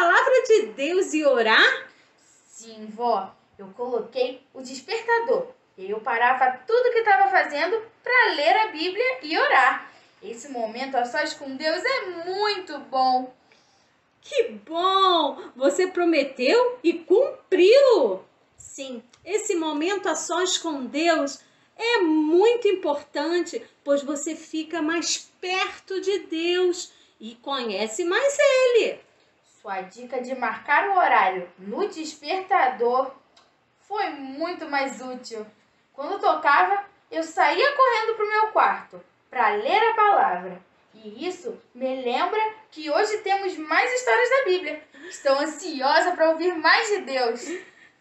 palavra de Deus e orar? Sim, vó, eu coloquei o despertador. Eu parava tudo que estava fazendo para ler a Bíblia e orar. Esse momento a sós com Deus é muito bom. Que bom! Você prometeu e cumpriu! Sim, esse momento a sós com Deus é muito importante, pois você fica mais perto de Deus e conhece mais Ele. Sua dica de marcar o horário no despertador foi muito mais útil. Quando tocava, eu saía correndo para o meu quarto para ler a palavra. E isso me lembra que hoje temos mais histórias da Bíblia. Estou ansiosa para ouvir mais de Deus.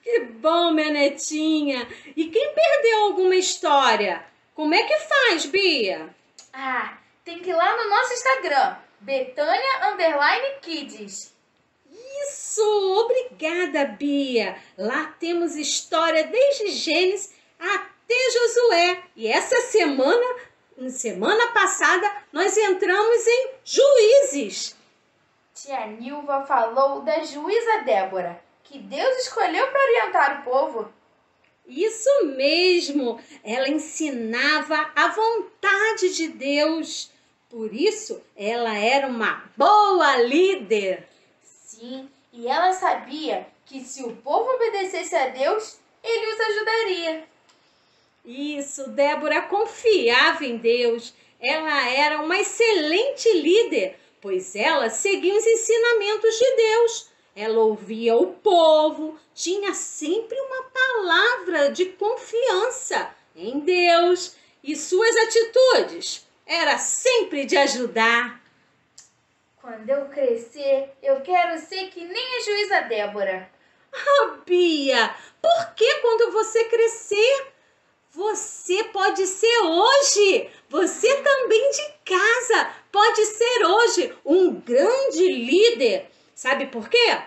Que bom, minha netinha! E quem perdeu alguma história? Como é que faz, Bia? Tem que ir lá no nosso Instagram, Betânia_Kids. Isso! Obrigada, Bia! Lá temos história desde Gênesis até Josué. E essa semana passada, nós entramos em Juízes. Tia Nilva falou da juíza Débora, que Deus escolheu para orientar o povo. Isso mesmo! Ela ensinava a vontade de Deus. Por isso, ela era uma boa líder. Sim, e ela sabia que se o povo obedecesse a Deus, Ele os ajudaria. Isso, Débora confiava em Deus. Ela era uma excelente líder, pois ela seguia os ensinamentos de Deus. Ela ouvia o povo, tinha sempre uma palavra de confiança em Deus e suas atitudes era sempre de ajudar. Quando eu crescer, eu quero ser que nem a juíza Débora. Bia, por que quando você crescer? Você pode ser hoje. Você também de casa pode ser hoje um grande líder. Sabe por quê?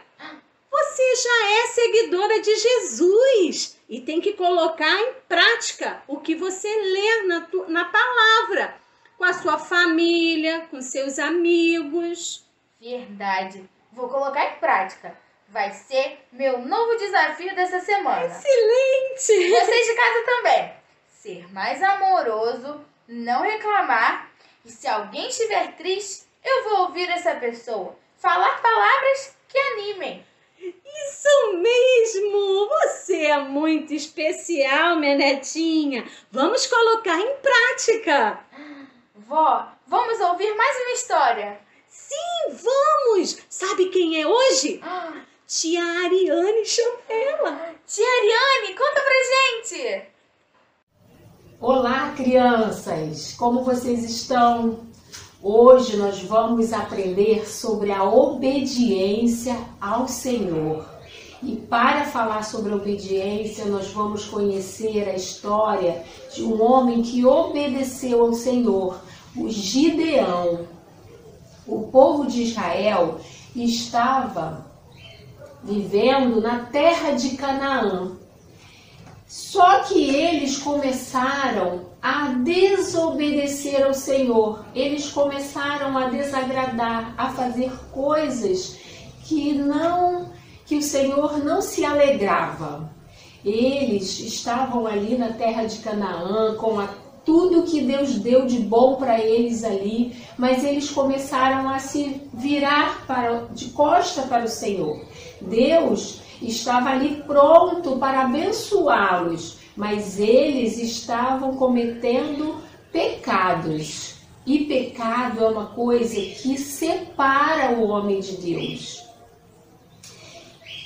Você já é seguidora de Jesus e tem que colocar em prática o que você lê na palavra, com a sua família, com seus amigos. Verdade. Vou colocar em prática. Vai ser meu novo desafio dessa semana. Excelente! Vocês de casa também. Ser mais amoroso, não reclamar. E se alguém estiver triste, eu vou ouvir essa pessoa. Falar palavras que animem. Isso mesmo! Você é muito especial, minha netinha. Vamos colocar em prática. Vó, vamos ouvir mais uma história. Sim, vamos! Sabe quem é hoje? Tia Ariane, chama ela. Tia Ariane, conta pra gente! Olá, crianças! Como vocês estão? Hoje nós vamos aprender sobre a obediência ao Senhor. E para falar sobre obediência, nós vamos conhecer a história de um homem que obedeceu ao Senhor, o Gideão. O povo de Israel estava vivendo na terra de Canaã. Só que eles começaram a desobedecer ao Senhor. Eles começaram a desagradar, a fazer coisas que o Senhor não se alegrava. Eles estavam ali na terra de Canaã com tudo que Deus deu de bom para eles ali, mas eles começaram a se virar de costa para o Senhor. Deus estava ali pronto para abençoá-los, mas eles estavam cometendo pecados. E pecado é uma coisa que separa o homem de Deus.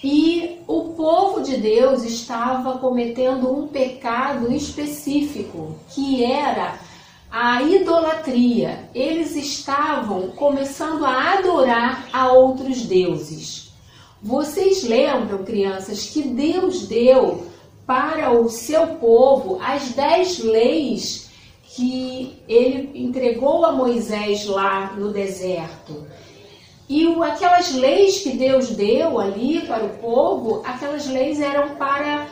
E o povo de Deus estava cometendo um pecado específico, que era a idolatria. Eles estavam começando a adorar a outros deuses. Vocês lembram, crianças, que Deus deu para o seu povo as 10 leis que ele entregou a Moisés lá no deserto. E aquelas leis que Deus deu ali para o povo, aquelas leis eram para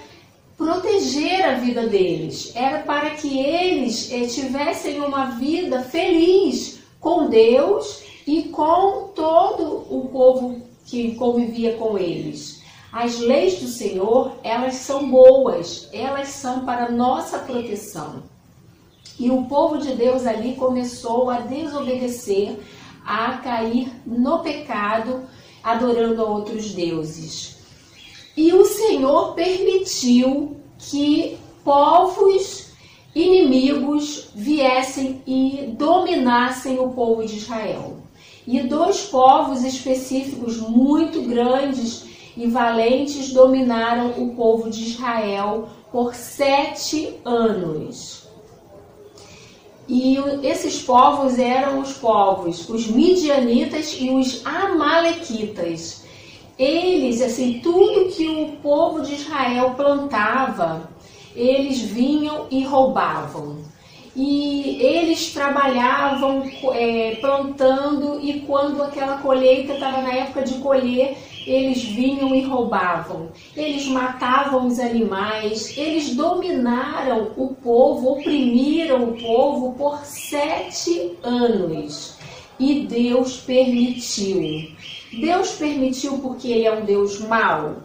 proteger a vida deles. Era para que eles tivessem uma vida feliz com Deus e com todo o povo que convivia com eles. As leis do Senhor, elas são boas, elas são para nossa proteção. E o povo de Deus ali começou a desobedecer, a cair no pecado, adorando a outros deuses. E o Senhor permitiu que povos inimigos viessem e dominassem o povo de Israel. E dois povos específicos muito grandes e valentes dominaram o povo de Israel por 7 anos. E esses povos eram os midianitas e os amalequitas. Eles, assim, tudo que o povo de Israel plantava, eles vinham e roubavam. E eles trabalhavam plantando, e quando aquela colheita estava na época de colher, eles vinham e roubavam. Eles matavam os animais, eles dominaram o povo, oprimiram o povo por 7 anos. E Deus permitiu. Deus permitiu porque Ele é um Deus mau?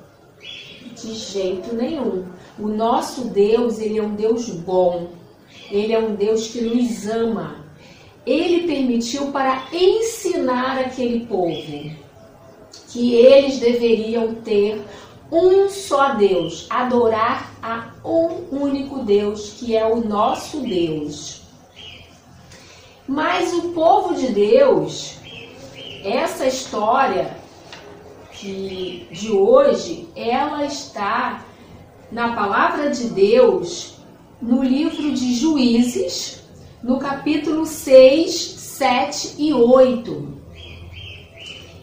De jeito nenhum. O nosso Deus, Ele é um Deus bom. Ele é um Deus que nos ama. Ele permitiu para ensinar aquele povo que eles deveriam ter um só Deus, adorar a um único Deus, que é o nosso Deus. Mas o povo de Deus, essa história de hoje, ela está na palavra de Deus, no livro de Juízes, no capítulo 6, 7 e 8.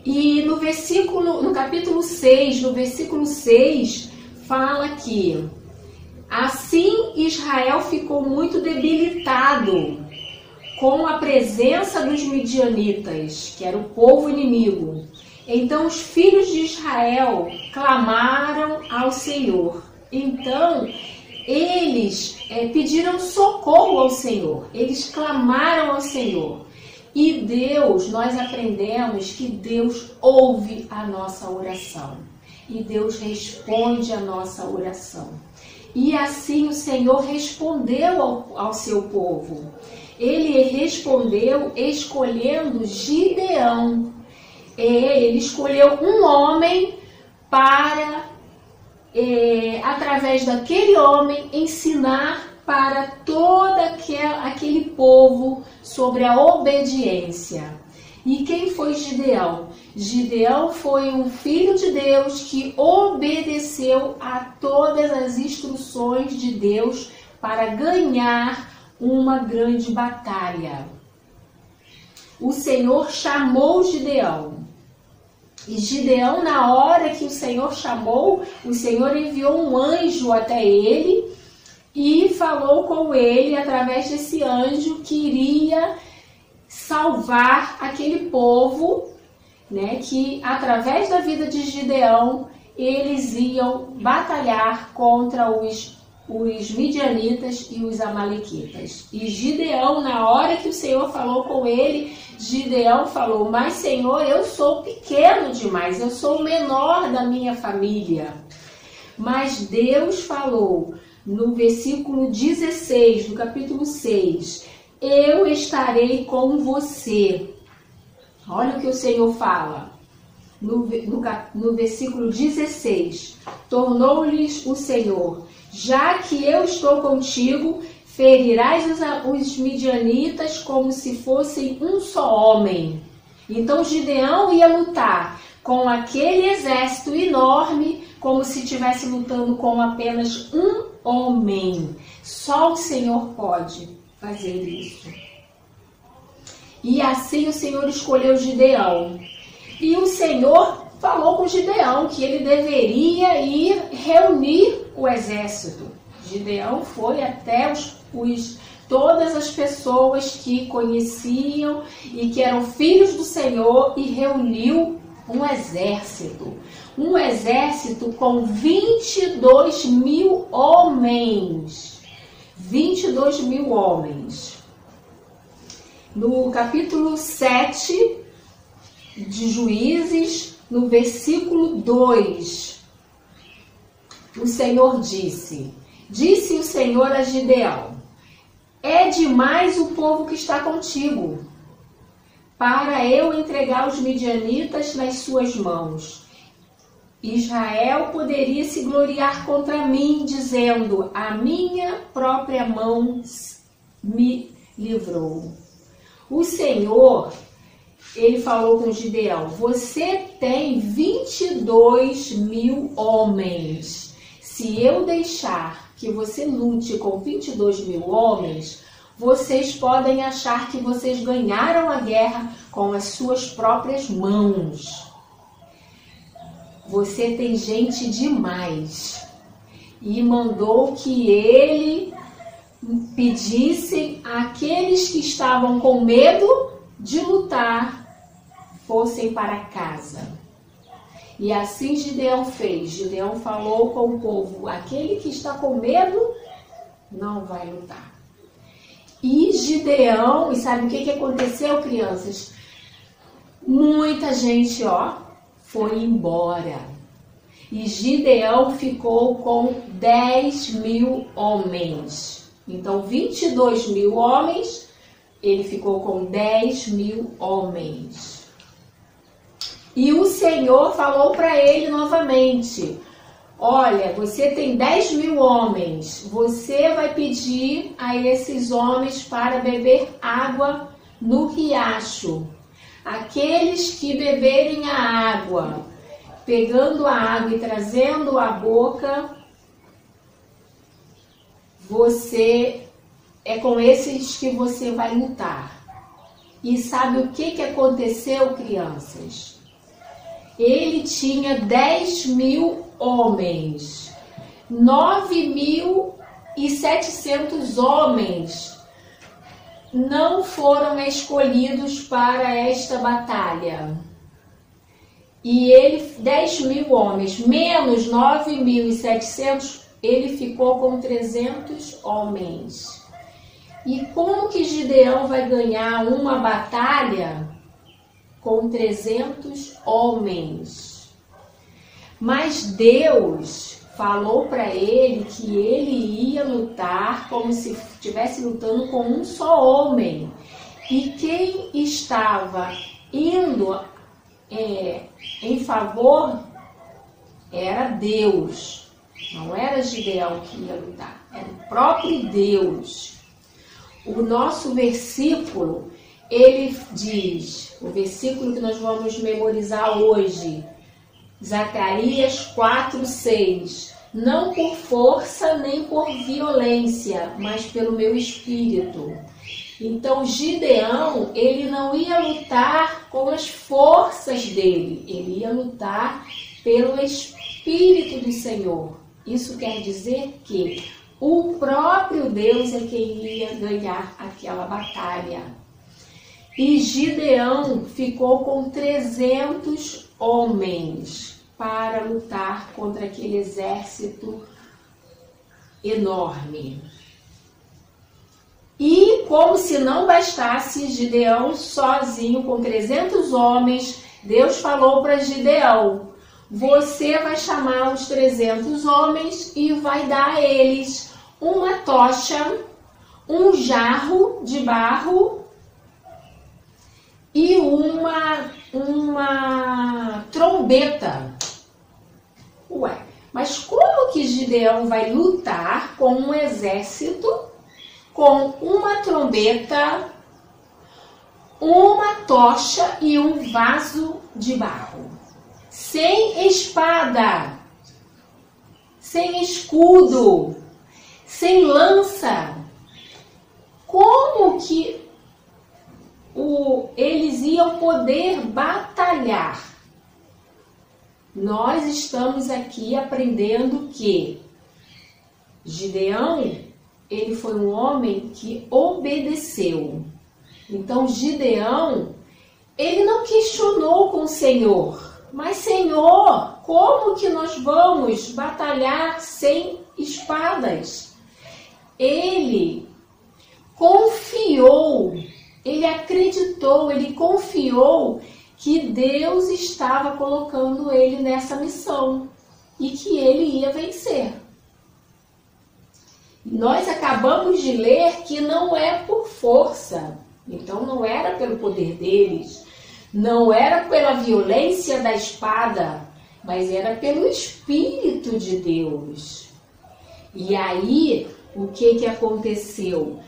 E no capítulo 6, no versículo 6, fala que assim Israel ficou muito debilitado com a presença dos midianitas, que era o povo inimigo. Então os filhos de Israel clamaram ao Senhor. Então eles pediram socorro ao Senhor, eles clamaram ao Senhor. E Deus, nós aprendemos que Deus ouve a nossa oração. E Deus responde a nossa oração. E assim o Senhor respondeu ao seu povo. Ele respondeu escolhendo Gideão. Ele escolheu um homem para, através daquele homem, ensinar para todo aquele povo sobre a obediência. E quem foi Gideão? Gideão foi um filho de Deus que obedeceu a todas as instruções de Deus para ganhar uma grande batalha. O Senhor chamou Gideão. E Gideão, na hora que o Senhor chamou, o Senhor enviou um anjo até ele e falou com ele, através desse anjo, que iria salvar aquele povo, né, que através da vida de Gideão, eles iam batalhar contra os midianitas e os amalequitas. E Gideão, na hora que o Senhor falou com ele, Gideão falou: mas Senhor, eu sou pequeno demais, eu sou o menor da minha família. Mas Deus falou no versículo 16 do capítulo 6, eu estarei com você. Olha o que o Senhor fala. No versículo 16, tornou-lhes o Senhor: já que eu estou contigo, ferirás os midianitas como se fossem um só homem. Então Gideão ia lutar com aquele exército enorme, como se estivesse lutando com apenas um homem. Só o Senhor pode fazer isso. E assim o Senhor escolheu Gideão. E o Senhor falou com Gideão que ele deveria ir reunir o exército. Gideão foi até todas as pessoas que conheciam e que eram filhos do Senhor e reuniu um exército. Um exército com 22 mil homens. 22 mil homens. No capítulo 7 de Juízes, no versículo 2, o Senhor disse o Senhor a Gideão: é demais o povo que está contigo, para eu entregar os midianitas nas suas mãos. Israel poderia se gloriar contra mim, dizendo: a minha própria mão me livrou. O Senhor, ele falou com Gideão: você tem 22.000 homens. Se eu deixar que você lute com 22.000 homens, vocês podem achar que vocês ganharam a guerra com as suas próprias mãos. Você tem gente demais. E mandou que ele pedissem àqueles que estavam com medo de lutar, fossem para casa. E assim Gideão fez. Gideão falou com o povo: aquele que está com medo não vai lutar. E Gideão, e sabe o que aconteceu, crianças? Muita gente, foi embora. E Gideão ficou com 10.000 homens. Então, 22.000 homens, ele ficou com 10.000 homens. E o Senhor falou para ele novamente: olha, você tem 10.000 homens, você vai pedir a esses homens para beber água no riacho. Aqueles que beberem a água, pegando a água e trazendo à boca, é com esses que você vai lutar. E sabe o que aconteceu, crianças? Ele tinha 10.000 homens, 9.700 homens não foram escolhidos para esta batalha. E ele, 10.000 homens, menos 9.700, ele ficou com 300 homens. E como que Gideão vai ganhar uma batalha com 300 homens? Mas Deus falou para ele que ele ia lutar como se estivesse lutando com um só homem. E quem estava indo em favor era Deus. Não era Gideão que ia lutar, era o próprio Deus. O nosso versículo, ele diz, o versículo que nós vamos memorizar hoje, Zacarias 4:6, não por força nem por violência, mas pelo meu espírito. Então Gideão, ele não ia lutar com as forças dele, ele ia lutar pelo Espírito do Senhor. Isso quer dizer que o próprio Deus é quem ia ganhar aquela batalha. E Gideão ficou com 300 homens para lutar contra aquele exército enorme. E como se não bastasse Gideão sozinho com 300 homens, Deus falou para Gideão: você vai chamar os 300 homens e vai dar a eles uma tocha, um jarro de barro e uma trombeta. Ué, mas como que Gideão vai lutar com um exército com uma trombeta, uma tocha e um vaso de barro? Sem espada, sem escudo, sem lança. Como que eles iam poder batalhar? Nós estamos aqui aprendendo que Gideão, ele foi um homem que obedeceu. Então Gideão, ele não questionou com o Senhor: mas Senhor, como que nós vamos batalhar sem espadas? Ele confiou, ele acreditou, ele confiou que Deus estava colocando ele nessa missão e que ele ia vencer. Nós acabamos de ler que não é por força, então não era pelo poder deles, não era pela violência da espada, mas era pelo Espírito de Deus. E aí, o que aconteceu?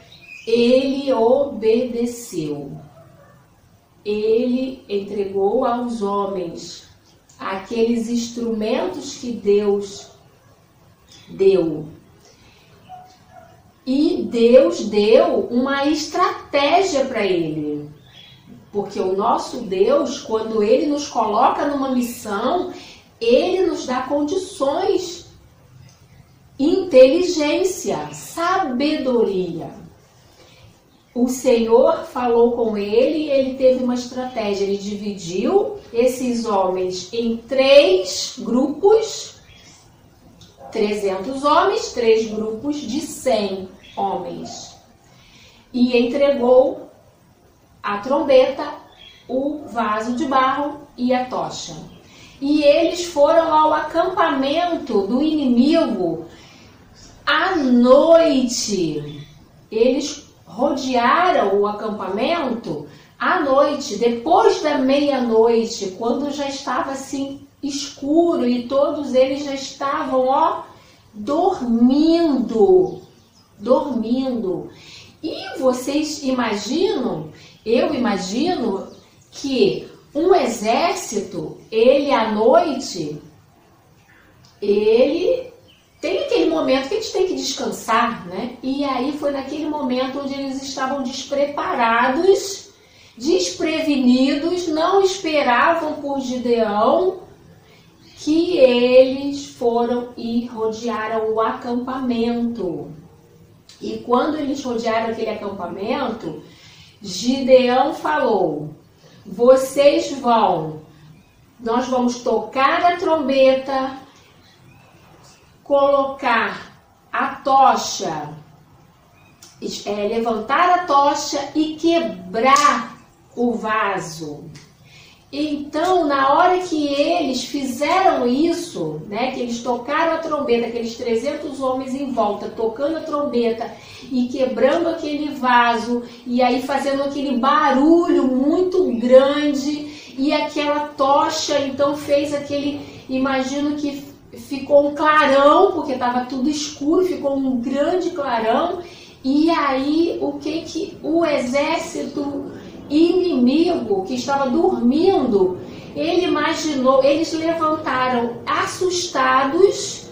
Ele obedeceu. Ele entregou aos homens aqueles instrumentos que Deus deu. E Deus deu uma estratégia para ele. Porque o nosso Deus, quando Ele nos coloca numa missão, Ele nos dá condições, inteligência, sabedoria. O Senhor falou com ele e ele teve uma estratégia. Ele dividiu esses homens em 3 grupos, 300 homens, 3 grupos de 100 homens. E entregou a trombeta, o vaso de barro e a tocha. E eles foram ao acampamento do inimigo à noite. Eles rodearam o acampamento à noite, depois da meia-noite, quando já estava assim escuro e todos eles já estavam, dormindo. E vocês imaginam, eu imagino que um exército, ele à noite, ele tem aquele momento que eles têm que descansar, né? E aí foi naquele momento onde eles estavam despreparados, desprevenidos, não esperavam por Gideão, que eles foram e rodearam o acampamento. E quando eles rodearam aquele acampamento, Gideão falou: nós vamos tocar a trombeta, colocar a tocha, levantar a tocha e quebrar o vaso. Então, na hora que eles fizeram isso, né, que eles tocaram a trombeta, aqueles 300 homens em volta, tocando a trombeta e quebrando aquele vaso, e aí fazendo aquele barulho muito grande, e aquela tocha, então fez aquele, imagino que ficou um clarão, porque estava tudo escuro, ficou um grande clarão, e aí o exército inimigo que estava dormindo, eles levantaram assustados,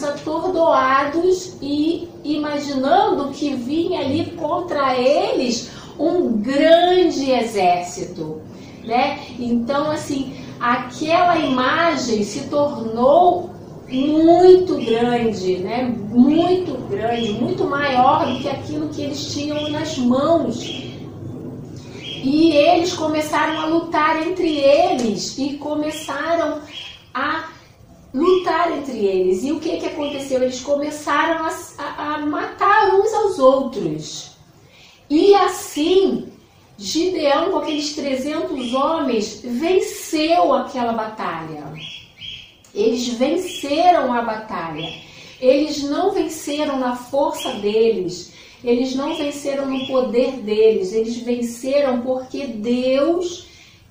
atordoados e imaginando que vinha ali contra eles um grande exército, né? Então, assim, aquela imagem se tornou muito grande, né? Muito grande, muito maior do que aquilo que eles tinham nas mãos. E eles começaram a lutar entre eles e começaram a lutar entre eles. E o que aconteceu? Eles começaram a matar uns aos outros. E assim, Gideão, com aqueles 300 homens, venceu aquela batalha. Eles venceram a batalha. Eles não venceram na força deles. Eles não venceram no poder deles, eles venceram porque Deus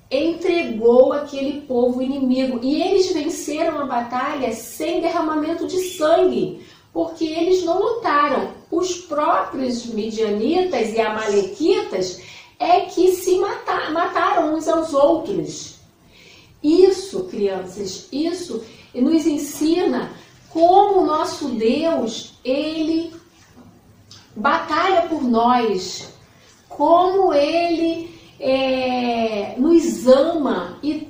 entregou aquele povo inimigo. E eles venceram a batalha sem derramamento de sangue, porque eles não lutaram. Os próprios midianitas e amalequitas é que se mataram uns aos outros. Isso, crianças, isso nos ensina como o nosso Deus, Ele batalha por nós, como Ele nos ama e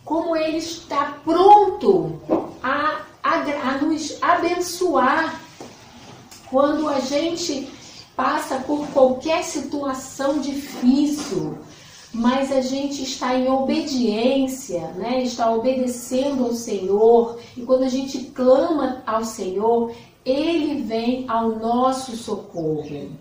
como Ele está pronto a nos abençoar quando a gente passa por qualquer situação difícil, mas a gente está em obediência, né? Está obedecendo ao Senhor, e quando a gente clama ao Senhor, Ele vem ao nosso socorro.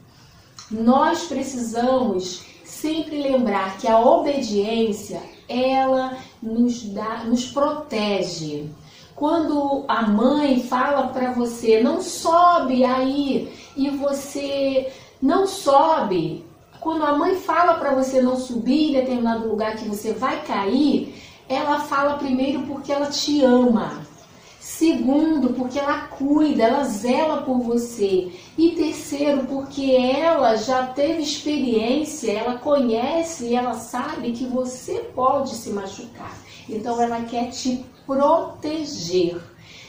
Nós precisamos sempre lembrar que a obediência, ela nos protege. Quando a mãe fala para você, não sobe aí, e você não sobe, quando a mãe fala para você não subir em determinado lugar que você vai cair, ela fala primeiro porque ela te ama. Segundo, porque ela cuida, ela zela por você. E terceiro, porque ela já teve experiência, ela conhece e ela sabe que você pode se machucar. Então ela quer te proteger.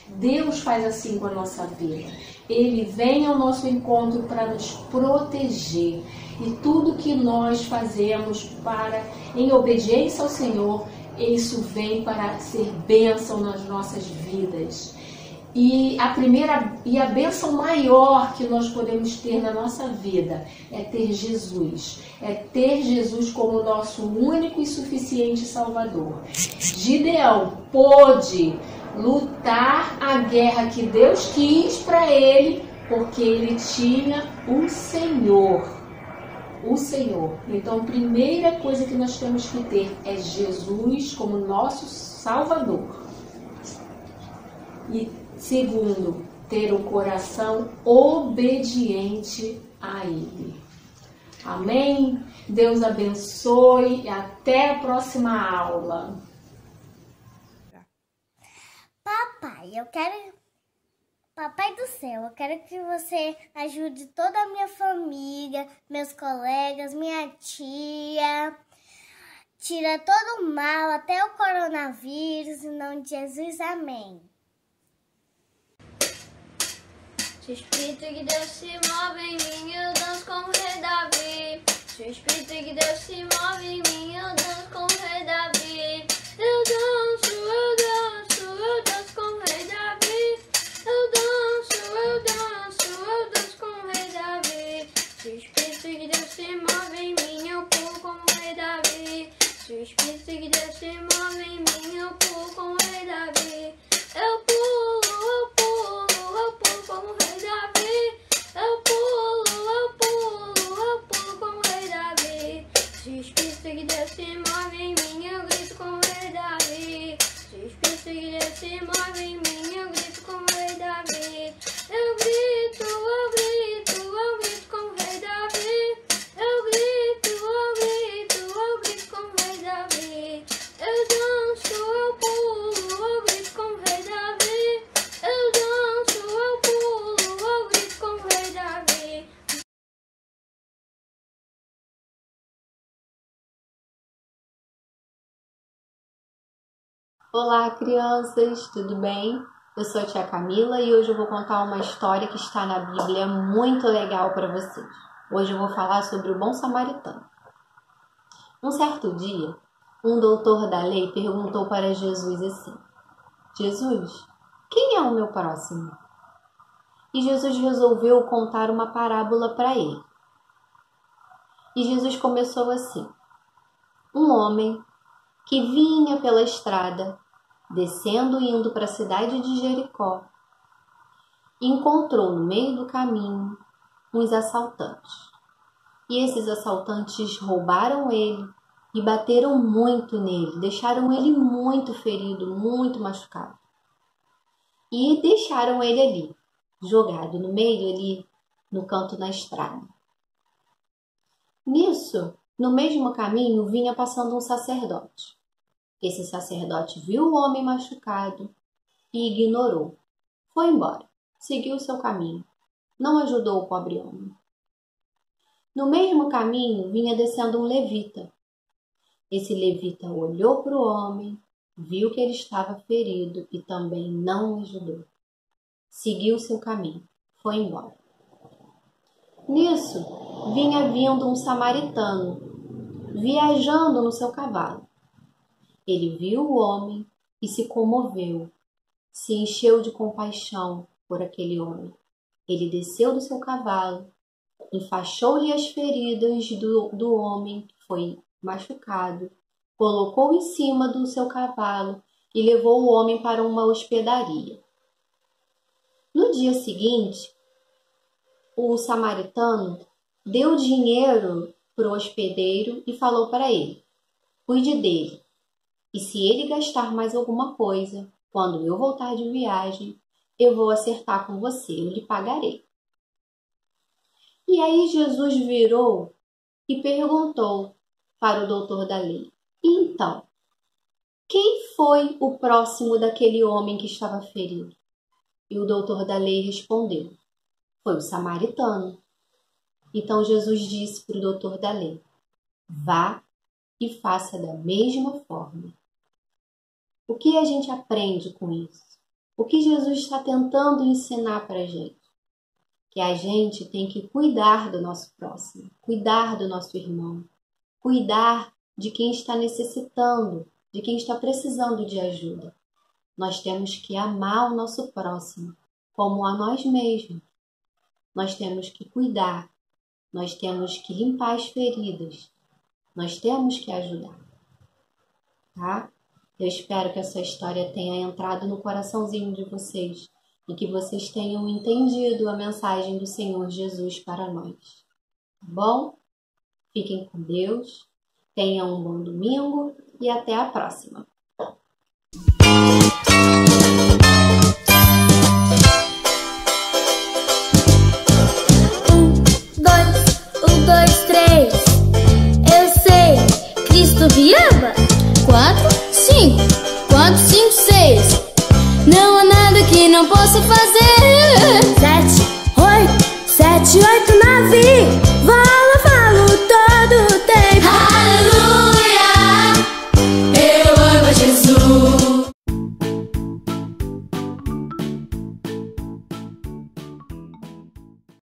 Deus faz assim com a nossa vida. Ele vem ao nosso encontro para nos proteger. E tudo que nós fazemos em obediência ao Senhor, isso vem para ser bênção nas nossas vidas. E a bênção maior que nós podemos ter na nossa vida é ter Jesus. É ter Jesus como nosso único e suficiente Salvador. Gideão pôde lutar a guerra que Deus quis para ele, porque ele tinha o Senhor. O Senhor. Então, a primeira coisa que nós temos que ter é Jesus como nosso Salvador. E segundo, ter um coração obediente a Ele. Amém? Deus abençoe e até a próxima aula. Papai do céu, eu quero que você ajude toda a minha família, meus colegas, minha tia. Tira todo o mal, até o coronavírus, em nome de Jesus, amém. Se o Espírito de Deus se move em mim, eu danço como o rei Davi. Se o Espírito de Deus se move em mim, eu danço como o rei Davi. Eu danço como o rei Davi. Eu danço como o rei Davi. Se o Espírito de Deus se move em mim, eu pulo como o rei Davi. Se o Espírito de Deus se move em mim, eu pulo como o rei Davi. Eu pulo como o rei Davi. Eu pulo como o rei Davi. Se o Espírito de Deus se move em mim, eu grito como o rei Davi. Se o Espírito de Deus se move em mim, eu grito como o rei Davi. Eu grito como o rei Davi. Eu grito como o rei Davi. Eu danço, eu pulo, eu grito como o rei Davi. Eu danço, eu pulo, eu grito como o rei Davi. Olá, crianças, tudo bem? Eu sou a tia Camila e hoje eu vou contar uma história que está na Bíblia muito legal para vocês. Hoje eu vou falar sobre o bom samaritano. Um certo dia, um doutor da lei perguntou para Jesus assim: Jesus, quem é o meu próximo? E Jesus resolveu contar uma parábola para ele. E Jesus começou assim: um homem que vinha pela estrada, descendo e indo para a cidade de Jericó, encontrou no meio do caminho uns assaltantes. E esses assaltantes roubaram ele e bateram muito nele, deixaram ele muito ferido, muito machucado. E deixaram ele ali, jogado no meio, ali no canto da estrada. Nisso, no mesmo caminho, vinha passando um sacerdote. Esse sacerdote viu o homem machucado e ignorou. Foi embora, seguiu seu caminho. Não ajudou o pobre homem. No mesmo caminho, vinha descendo um levita. Esse levita olhou para o homem, viu que ele estava ferido e também não o ajudou. Seguiu seu caminho, foi embora. Nisso, vinha vindo um samaritano, viajando no seu cavalo. Ele viu o homem e se comoveu, se encheu de compaixão por aquele homem. Ele desceu do seu cavalo, enfaixou-lhe as feridas do homem que foi machucado, colocou em cima do seu cavalo e levou o homem para uma hospedaria. No dia seguinte, o samaritano deu dinheiro para o hospedeiro e falou para ele: cuide dele, e se ele gastar mais alguma coisa, quando eu voltar de viagem, eu vou acertar com você, eu lhe pagarei. E aí Jesus virou e perguntou para o doutor da lei: então, quem foi o próximo daquele homem que estava ferido? E o doutor da lei respondeu: foi o samaritano. Então Jesus disse para o doutor da lei: vá e faça da mesma forma. O que a gente aprende com isso? O que Jesus está tentando ensinar para a gente? Que a gente tem que cuidar do nosso próximo, cuidar do nosso irmão, cuidar de quem está necessitando, de quem está precisando de ajuda. Nós temos que amar o nosso próximo como a nós mesmos. Nós temos que cuidar, nós temos que limpar as feridas, nós temos que ajudar, tá? Eu espero que essa história tenha entrado no coraçãozinho de vocês e que vocês tenham entendido a mensagem do Senhor Jesus para nós, tá bom? Fiquem com Deus, tenham um bom domingo e até a próxima. 1, 2, 3. Eu sei, Cristo me ama. 4, 5. 4, 5, 6. Não há nada que não possa fazer. 7, 8, 7, 8, 9.